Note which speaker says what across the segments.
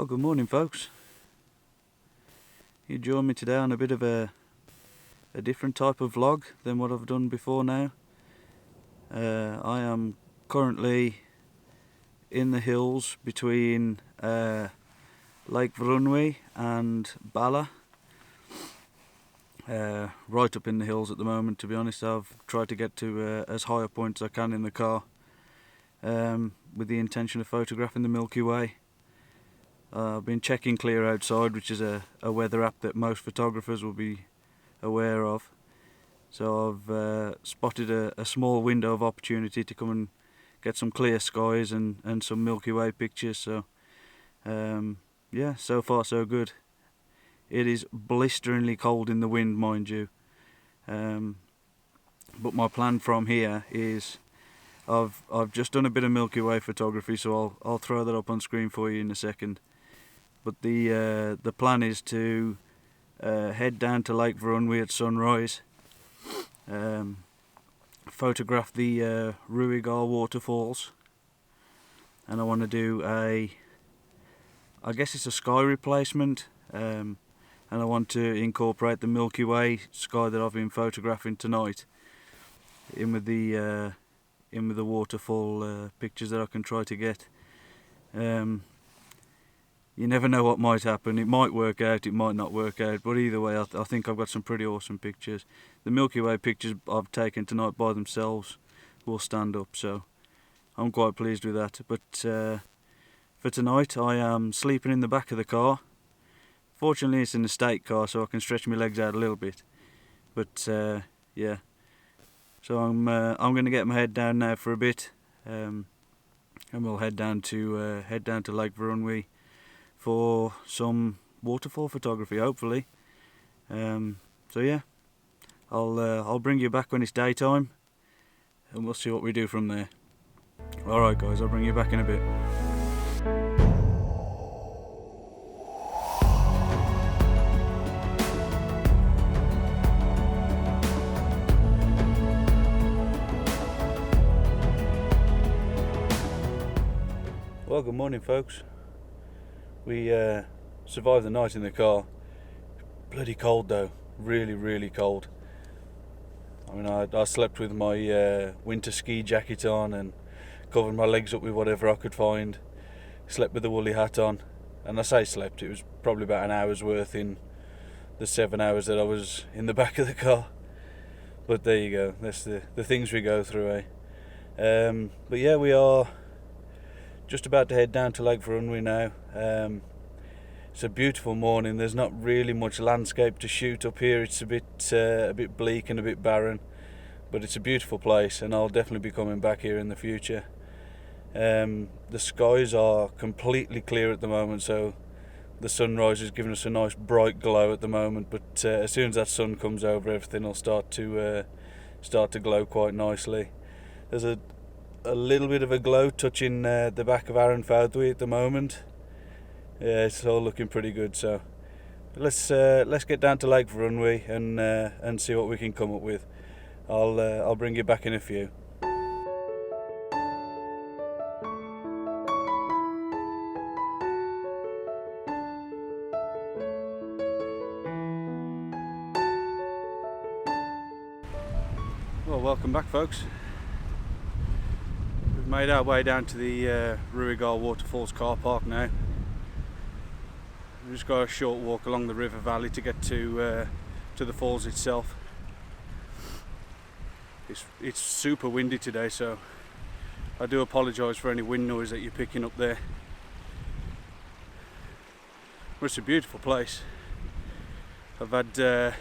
Speaker 1: Well, good morning folks. You join me today on a bit of a different type of vlog than what I've done before now. I am currently in the hills between Lake Vyrnwy and Bala. Right up in the hills at the moment, to be honest. I've tried to get to as high a point as I can in the car with the intention of photographing the Milky Way. I've been checking Clear Outside, which is a weather app that most photographers will be aware of. So I've spotted a small window of opportunity to come and get some clear skies and some Milky Way pictures. So yeah, so far so good. It is blisteringly cold in the wind, mind you. But my plan from here is I've just done a bit of Milky Way photography, so I'll throw that up on screen for you in a second. But the plan is to head down to Lake Vyrnwy at sunrise, photograph the Rhiwargor waterfalls, and I want to do I guess it's a sky replacement, and I want to incorporate the Milky Way sky that I've been photographing tonight in with the waterfall pictures that I can try to get. You never know what might happen. It might work out, it might not work out, but either way I think I've got some pretty awesome pictures. The Milky Way pictures I've taken tonight by themselves will stand up, so I'm quite pleased with that. But for tonight I am sleeping in the back of the car. Fortunately it's an estate car, so I can stretch my legs out a little bit. But yeah, so I'm going to get my head down now for a bit, and we'll head down to Lake Vyrnwy for some waterfall photography, hopefully. So yeah, I'll bring you back when it's daytime, and we'll see what we do from there. Alright guys, I'll bring you back in a bit. Well, good morning folks. We survived the night in the car. Bloody cold though, really cold. I mean, I slept with my winter ski jacket on and covered my legs up with whatever I could find. Slept with the woolly hat on, and I say slept, it was probably about an hour's worth in the 7 hours that I was in the back of the car. But there you go, that's the things we go through, eh? But yeah, we are just about to head down to Lake Vyrnwy now. It's a beautiful morning. There's not really much landscape to shoot up here. It's a bit bleak and a bit barren, but it's a beautiful place, and I'll definitely be coming back here in the future. The skies are completely clear at the moment, so the sunrise is giving us a nice bright glow at the moment. But as soon as that sun comes over, everything will start to glow quite nicely. There's a little bit of a glow touching the back of Llanuwchllyn at the moment. Yeah, it's all looking pretty good. So let's get down to Lake Vyrnwy and see what we can come up with. I'll bring you back in a few. Well, welcome back folks. We've made our way down to the Rhiwargor Waterfalls car park now. We've just got a short walk along the river valley to get to the falls itself. It's super windy today, so I do apologise for any wind noise that you're picking up there. But it's a beautiful place. I've had a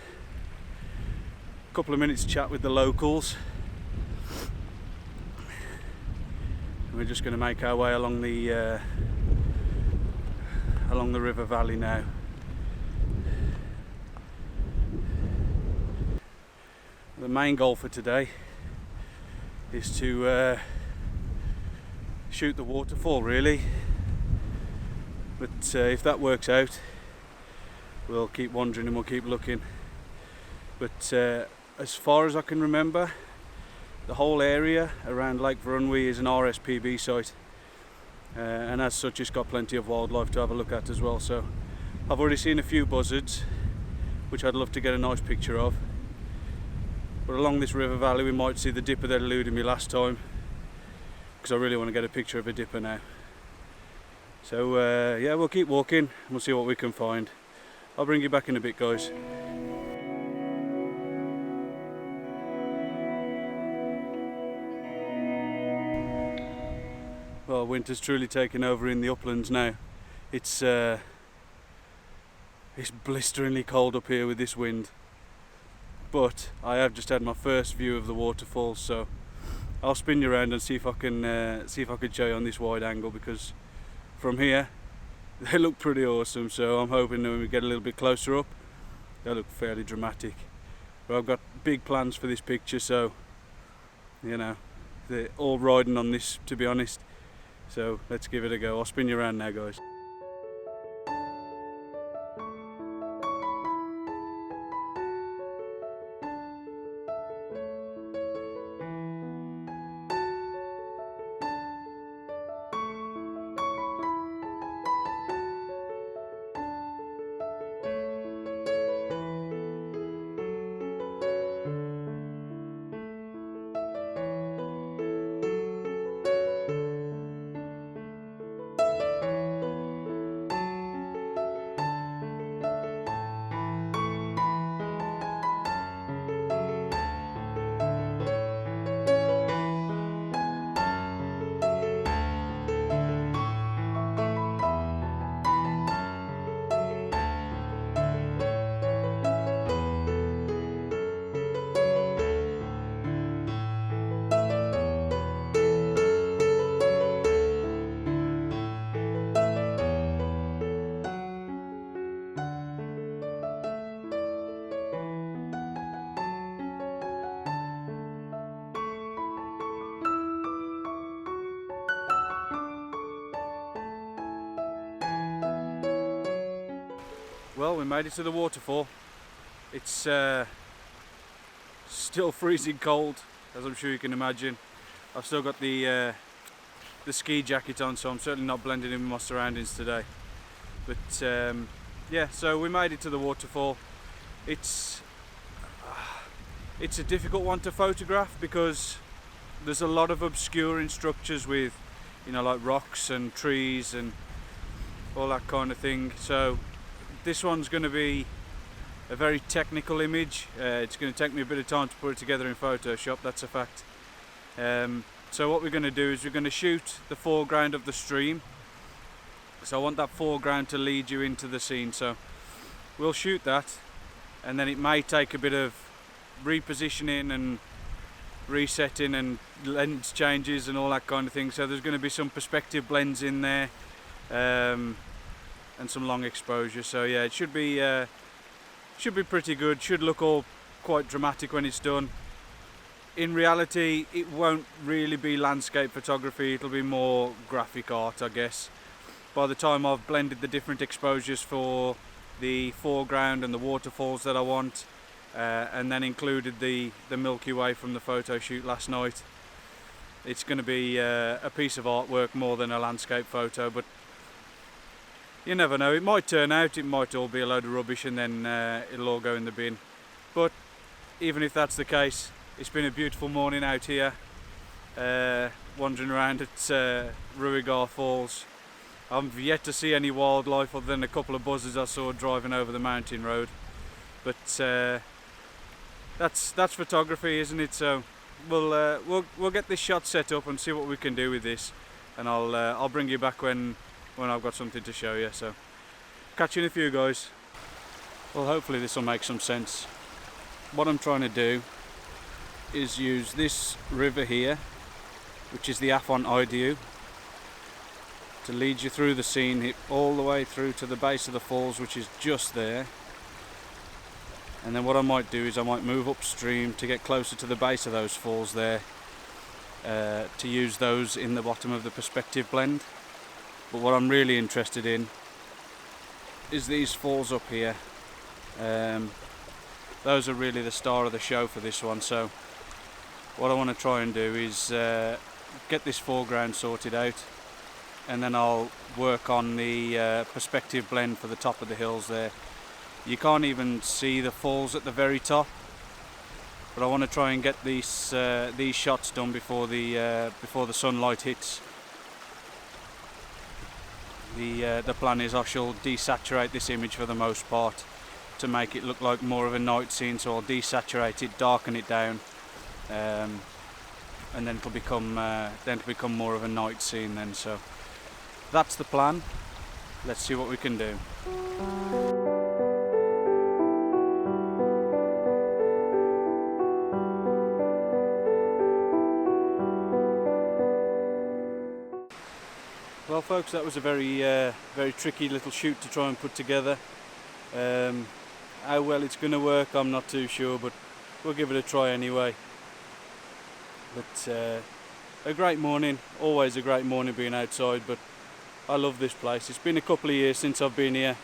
Speaker 1: couple of minutes chat with the locals. We're just going to make our way along the river valley now. The main goal for today is to shoot the waterfall, really. But if that works out, we'll keep wandering and we'll keep looking. But as far as I can remember, the whole area around Lake Vyrnwy is an RSPB site. and as such it's got plenty of wildlife to have a look at as well. So I've already seen a few buzzards which I'd love to get a nice picture of, but along this river valley we might see the dipper that eluded me last time, because I really want to get a picture of a dipper now. So yeah, we'll keep walking and we'll see what we can find. I'll bring you back in a bit, guys. Well, winter's truly taken over in the uplands now. It's blisteringly cold up here with this wind, but I have just had my first view of the waterfalls, so I'll spin you around and see if I can show you on this wide angle, because from here they look pretty awesome. So I'm hoping that when we get a little bit closer up they look fairly dramatic. But I've got big plans for this picture, so you know, they're all riding on this, to be honest. So let's give it a go. I'll spin you around now, guys. Well, we made it to the waterfall. It's still freezing cold, as I'm sure you can imagine. I've still got the ski jacket on, so I'm certainly not blending in with my surroundings today. But yeah, so we made it to the waterfall. It's a difficult one to photograph because there's a lot of obscuring structures with, you know, like rocks and trees and all that kind of thing. So this one's going to be a very technical image. It's going to take me a bit of time to put it together in Photoshop, that's a fact. So what we're going to do is we're going to shoot the foreground of the stream. So I want that foreground to lead you into the scene. So we'll shoot that, and then it may take a bit of repositioning and resetting and lens changes and all that kind of thing. So there's going to be some perspective blends in there. And some long exposure, so yeah, it should be pretty good. Should look all quite dramatic when it's done. In reality, it won't really be landscape photography, it'll be more graphic art, I guess. By the time I've blended the different exposures for the foreground and the waterfalls that I want, and then included the Milky Way from the photo shoot last night, it's going to be a piece of artwork more than a landscape photo. But you never know, it might turn out, it might all be a load of rubbish and then it'll all go in the bin. But even if that's the case, it's been a beautiful morning out here, wandering around at Rhiwargor Falls. I've yet to see any wildlife other than a couple of buzzards I saw driving over the mountain road. But that's photography, isn't it? So we'll get this shot set up and see what we can do with this, and I'll bring you back when I've got something to show you. So catch you in a few, guys. Well, hopefully this will make some sense. What I'm trying to do is use this river here, which is the Afon Idiu, to lead you through the scene all the way through to the base of the falls, which is just there. And then what I might do is I might move upstream to get closer to the base of those falls there, to use those in the bottom of the perspective blend. But what I'm really interested in is these falls up here. Those are really the star of the show for this one. So what I want to try and do is get this foreground sorted out, and then I'll work on the perspective blend for the top of the hills there. You can't even see the falls at the very top, but I want to try and get these shots done before the sunlight hits. The plan is I shall desaturate this image for the most part to make it look like more of a night scene, so I'll desaturate it, darken it down, and then it'll become more of a night scene then. So that's the plan. Let's see what we can do. Well folks, that was a very tricky little shoot to try and put together. How well it's going to work I'm not too sure, but we'll give it a try anyway. But a great morning, always a great morning being outside, but I love this place. It's been a couple of years since I've been here,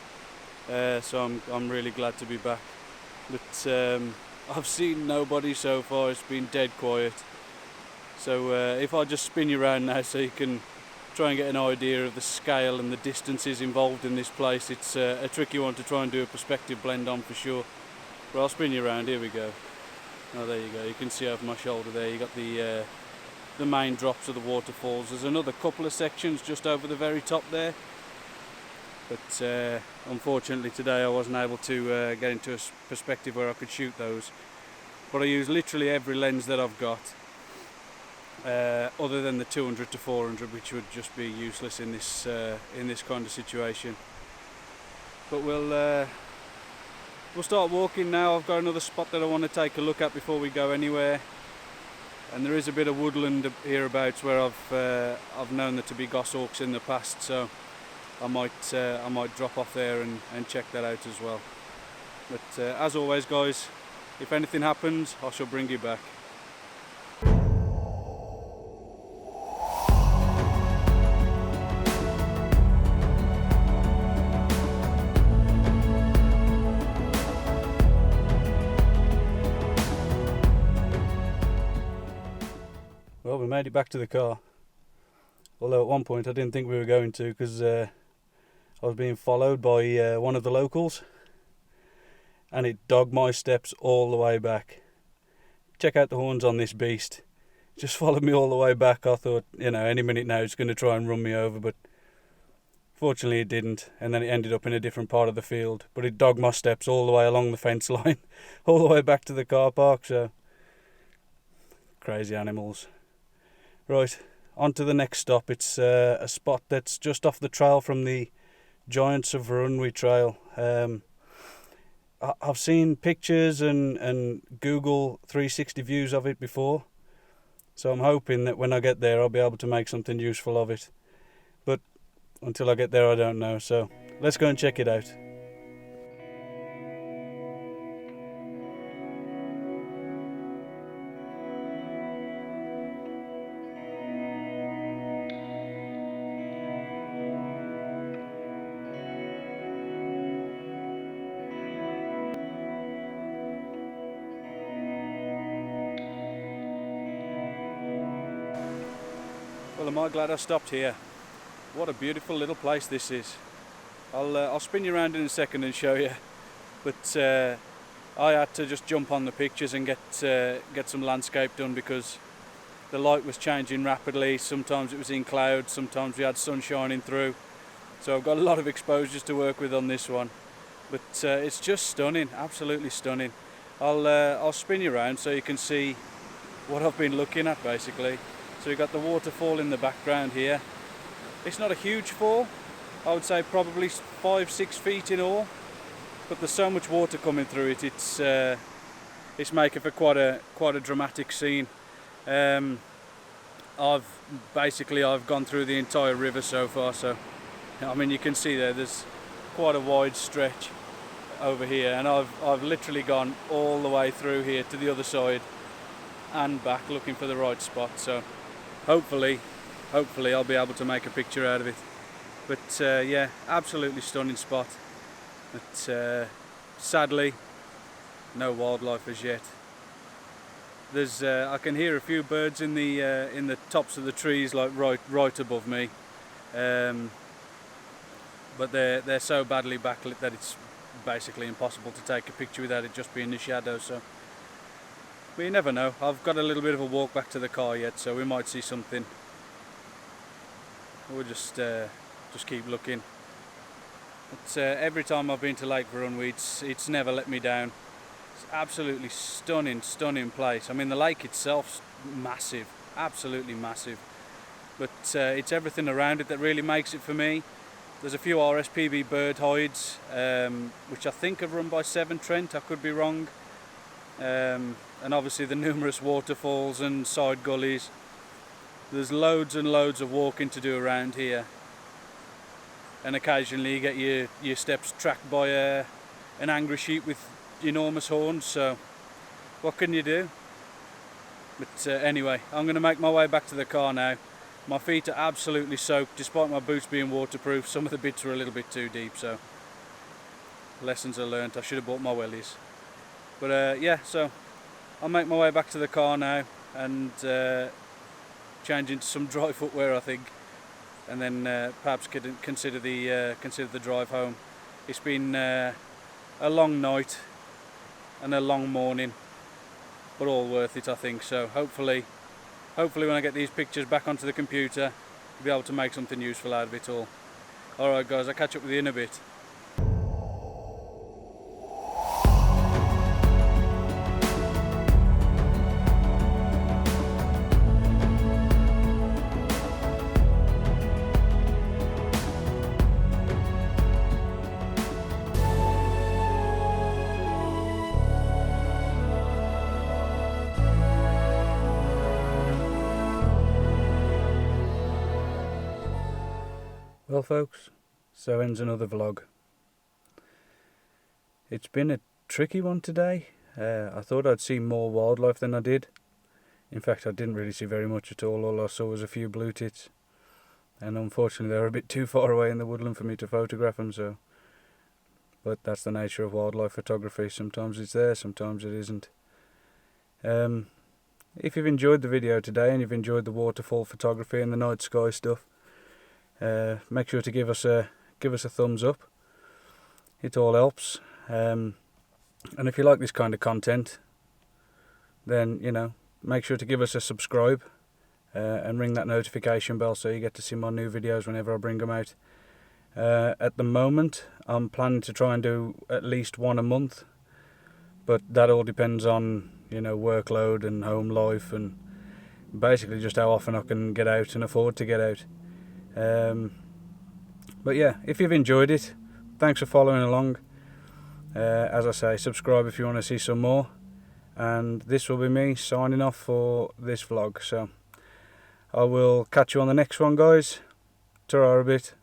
Speaker 1: so I'm really glad to be back. But I've seen nobody so far, it's been dead quiet. So if I just spin you around now so you can try and get an idea of the scale and the distances involved in this place. It's a tricky one to try and do a perspective blend on for sure. But I'll spin you around, here we go. Oh, there you go, you can see over my shoulder there, you got the main drops of the waterfalls. There's another couple of sections just over the very top there. But unfortunately today I wasn't able to get into a perspective where I could shoot those. But I use literally every lens that I've got. Other than the 200 to 400, which would just be useless in this kind of situation. But we'll start walking now. I've got another spot that I want to take a look at before we go anywhere, and there is a bit of woodland hereabouts where I've known there to be goshawks in the past, so I might drop off there and check that out as well. But as always, guys, if anything happens, I shall bring you back. Well, we made it back to the car, although at one point I didn't think we were going to, because I was being followed by one of the locals, and it dogged my steps all the way back. Check out the horns on this beast. Just followed me all the way back. I thought, you know, any minute now it's going to try and run me over, but fortunately it didn't, and then it ended up in a different part of the field. But it dogged my steps all the way along the fence line, all the way back to the car park, so crazy animals. Right, on to the next stop. It's a spot that's just off the trail from the Giants of Vyrnwy trail. I've seen pictures and Google 360 views of it before, so I'm hoping that when I get there I'll be able to make something useful of it. But until I get there I don't know, so let's go and check it out. Well, am I glad I stopped here. What a beautiful little place this is. I'll spin you around in a second and show you, but I had to just jump on the pictures and get some landscape done because the light was changing rapidly. Sometimes it was in clouds, sometimes we had sun shining through, so I've got a lot of exposures to work with on this one, but it's just stunning, absolutely stunning. I'll spin you around so you can see what I've been looking at basically. So you've got the waterfall in the background here. It's not a huge fall, I would say probably 5-6 feet in all, but there's so much water coming through it, it's making for quite a dramatic scene. I've gone through the entire river so far, so I mean you can see there's quite a wide stretch over here, and I've literally gone all the way through here to the other side and back looking for the right spot, so hopefully I'll be able to make a picture out of it. But yeah, absolutely stunning spot, but sadly no wildlife as yet. There's I can hear a few birds in the tops of the trees, like right above me, but they're so badly backlit that it's basically impossible to take a picture without it just being the shadow. So, but you never know. I've got a little bit of a walk back to the car yet, so we might see something. We'll just keep looking. But every time I've been to Lake Vyrnwy, it's never let me down. It's absolutely stunning place. I mean, the lake itself's massive, absolutely massive. But it's everything around it that really makes it for me. There's a few RSPB bird hides, which I think are run by Severn Trent, I could be wrong. And obviously the numerous waterfalls and side gullies. There's loads and loads of walking to do around here. And occasionally you get your steps tracked by an angry sheep with enormous horns, so what can you do? But anyway, I'm going to make my way back to the car now. My feet are absolutely soaked, despite my boots being waterproof. Some of the bits are a little bit too deep, so lessons are learnt. I should have bought my wellies. But yeah, so I'll make my way back to the car now and change into some dry footwear, I think, and then perhaps consider the drive home. It's been a long night and a long morning, but all worth it, I think. So hopefully when I get these pictures back onto the computer, I'll be able to make something useful out of it all. Alright guys, I'll catch up with you in a bit. Well folks, so ends another vlog. It's been a tricky one today. I thought I'd see more wildlife than I did. In fact, I didn't really see very much at all. All I saw was a few blue tits. And unfortunately they were a bit too far away in the woodland for me to photograph them, so. But that's the nature of wildlife photography. Sometimes it's there, sometimes it isn't. If you've enjoyed the video today and you've enjoyed the waterfall photography and the night sky stuff, make sure to give us a thumbs up. It all helps. And if you like this kind of content, then make sure to give us a subscribe and ring that notification bell so you get to see my new videos whenever I bring them out. At the moment I'm planning to try and do at least one a month, but that all depends on workload and home life and basically just how often I can get out and afford to get out. But yeah, if you've enjoyed it, thanks for following along. As I say, subscribe if you want to see some more, and this will be me signing off for this vlog. So I will catch you on the next one, guys. Ta-ra a bit.